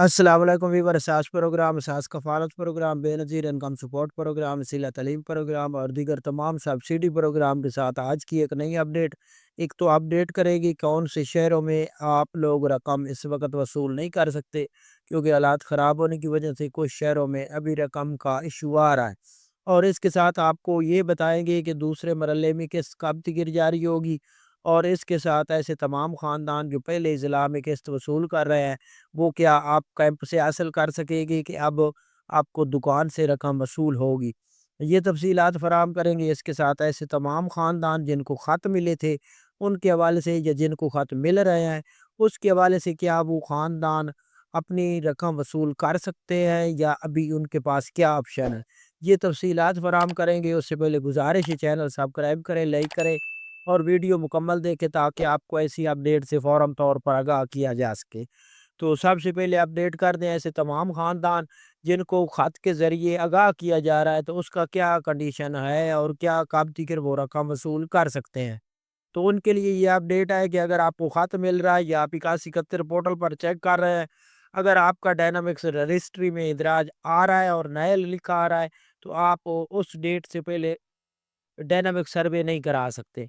السلام علیکم ویور اساس پروگرام اساس کفالت پروگرام بے نظیر انکم سپورٹ پروگرام وسیلہ تعلیم پروگرام اور دیگر تمام سبسڈی پروگرام کے ساتھ آج کی ایک نئی اپڈیٹ ایک تو اپڈیٹ کرے گی کون سے شہروں میں آپ لوگ رقم اس وقت وصول نہیں کر سکتے کیونکہ حالات خراب ہونے کی وجہ سے کچھ شہروں میں ابھی رقم کا ایشو آ رہا ہے، اور اس کے ساتھ آپ کو یہ بتائیں گے کہ دوسرے مرحلے میں قسط کب تک جاری ہوگی، اور اس کے ساتھ ایسے تمام خاندان جو پہلے ضلع میں قسط وصول کر رہے ہیں وہ کیا آپ کیمپ سے حاصل کر سکے گی کہ اب آپ کو دکان سے رقم وصول ہوگی، یہ تفصیلات فراہم کریں گے۔ اس کے ساتھ ایسے تمام خاندان جن کو خط ملے تھے ان کے حوالے سے یا جن کو خط مل رہے ہیں اس کے حوالے سے کیا وہ خاندان اپنی رقم وصول کر سکتے ہیں یا ابھی ان کے پاس کیا آپشن ہے، یہ تفصیلات فراہم کریں گے۔ اس سے پہلے گزارش ہے چینل سبسکرائب کریں، لائک کریں اور ویڈیو مکمل دیکھیں تاکہ آپ کو ایسی اپڈیٹ سے فوراً طور پر آگاہ کیا جا سکے۔ تو سب سے پہلے اپڈیٹ کر دیں ایسے تمام خاندان جن کو خط کے ذریعے آگاہ کیا جا رہا ہے تو اس کا کیا کنڈیشن ہے اور کیا کب تک وہ رقم وصول کر سکتے ہیں، تو ان کے لیے یہ اپڈیٹ ہے کہ اگر آپ کو خط مل رہا ہے یا آپ 8171 پورٹل پر چیک کر رہے ہیں، اگر آپ کا ڈائنامکس رجسٹری میں اندراج آ رہا ہے اور نئے لکھا آ رہا ہے تو آپ اس ڈیٹ سے پہلے ڈائنامک سروے نہیں کرا سکتے۔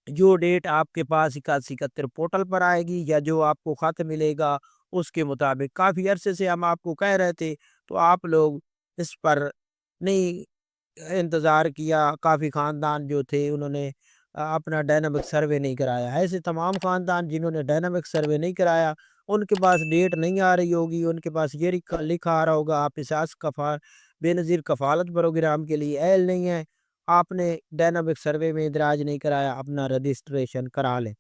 جو ڈیٹ آپ کے پاس 8171 پورٹل پر آئے گی یا جو آپ کو خط ملے گا اس کے مطابق، کافی عرصے سے ہم آپ کو کہہ رہے تھے تو آپ لوگ اس پر نہیں انتظار کیا، کافی خاندان جو تھے انہوں نے اپنا ڈائنامک سروے نہیں کرایا۔ ایسے تمام خاندان جنہوں نے ڈائنامک سروے نہیں کرایا ان کے پاس ڈیٹ نہیں آ رہی ہوگی، ان کے پاس یہ لکھا آ رہا ہوگا آپ اساس بے نظیر کفالت پروگرام کے لیے اہل نہیں ہے، آپ نے ڈائنامک سروے میں اندراج نہیں کرایا، اپنا رجسٹریشن کرا لیں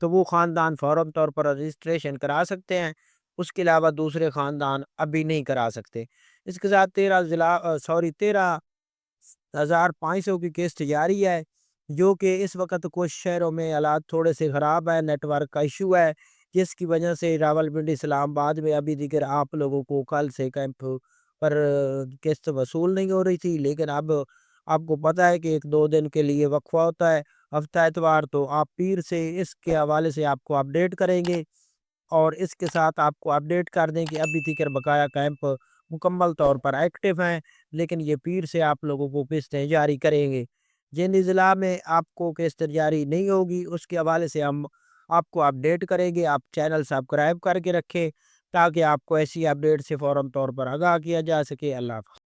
تو وہ خاندان فوراً طور پر رجسٹریشن کرا سکتے ہیں، اس کے علاوہ دوسرے خاندان ابھی نہیں کرا سکتے۔ اس کے ساتھ 13,500 کی قسط جاری ہے، جو کہ اس وقت کچھ شہروں میں حالات تھوڑے سے خراب ہے، نیٹ ورک کا ایشو ہے جس کی وجہ سے راولپنڈی اسلام آباد میں ابھی دیگر آپ لوگوں کو کل سے کیمپ پر قسط وصول نہیں ہو رہی تھی، لیکن اب آپ کو پتہ ہے کہ ایک دو دن کے لیے وقفہ ہوتا ہے ہفتہ اتوار، تو آپ پیر سے اس کے حوالے سے آپ کو اپڈیٹ کریں گے اور اس کے ساتھ آپ کو اپڈیٹ کر دیں کہ ابھی تک بقایا کیمپ مکمل طور پر ایکٹیو ہیں، لیکن یہ پیر سے آپ لوگوں کو قسطیں جاری کریں گے۔ جن اضلاع میں آپ کو قسط جاری نہیں ہوگی اس کے حوالے سے ہم آپ کو اپڈیٹ کریں گے، آپ چینل سبسکرائب کر کے رکھیں تاکہ آپ کو ایسی اپڈیٹ سے فوراً طور پر آگاہ کیا جا سکے۔ اللہ حافظ۔